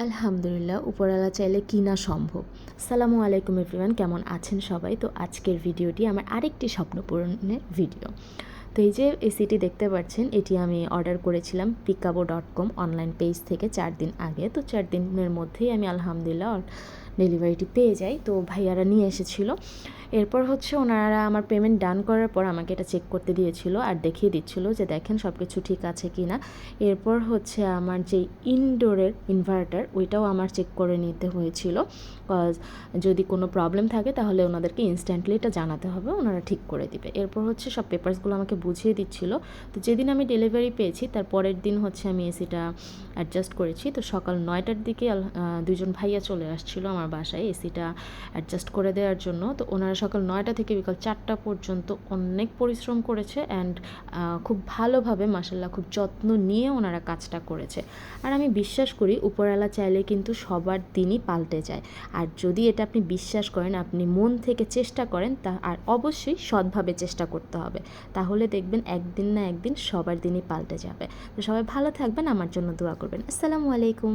আলহামদুলিল্লাহ, উপরওয়ালা চাইলে কি না সম্ভব। আসসালামু আলাইকুম এভরিওয়ান, কেমন আছেন সবাই? তো আজকের ভিডিওটি আমার আরেকটি স্বপ্ন পূরণের ভিডিও। তো এই যে এসিটি দেখতে পাচ্ছেন, এটি আমি অর্ডার করেছিলাম পিকাবো.com অনলাইন পেজ থেকে 4 দিন আগে। তো 4 দিনের মধ্যেই আমি আলহামদুলিল্লাহ ডেলিভারিটি পেয়ে যাই। তো ভাইয়ারা নিয়ে এসেছিলো। এরপর ওনারা আমার পেমেন্ট ডান করার পর আমাকে এটা চেক করতে দিয়েছিল আর দেখিয়ে দিচ্ছিল যে দেখেন সব কিছু ঠিক আছে কি না। এরপর আমার যে ইনডোরের ইনভার্টার ওইটাও আমার চেক করে নিতে হয়েছিল, কজ যদি কোনো প্রবলেম থাকে তাহলে ওনাদেরকে ইনস্ট্যান্টলি এটা জানাতে হবে, ওনারা ঠিক করে দিবে। এরপর সব পেপারসগুলো আমাকে বুঝিয়ে দিচ্ছিল। তো যেদিন আমি ডেলিভারি পেয়েছি তার পরের দিন আমি এসিটা অ্যাডজাস্ট করেছি। তো সকাল 9টার দিকে দুজন ভাইয়া চলে আসছিল আমার বাসায় এসিটা অ্যাডজাস্ট করে দেওয়ার জন্য। তো ওনারা সকাল 9টা থেকে বিকাল 4টা পর্যন্ত অনেক পরিশ্রম করেছে অ্যান্ড খুব ভালোভাবে মাশাআল্লাহ খুব যত্ন নিয়ে ওনারা কাজটা করেছে। আর আমি বিশ্বাস করি উপরওয়ালা চাইলে কিন্তু সবার দিনই পাল্টে যায়। আর যদি এটা আপনি বিশ্বাস করেন, আপনি মন থেকে চেষ্টা করেন, আর অবশ্যই সৎভাবে চেষ্টা করতে হবে, তাহলে দেখবেন একদিন না একদিন সবার দিনই পাল্টে যাবে। তো সবাই ভালো থাকবেন, আমার জন্য দোয়া করবেন। আসসালামু আলাইকুম।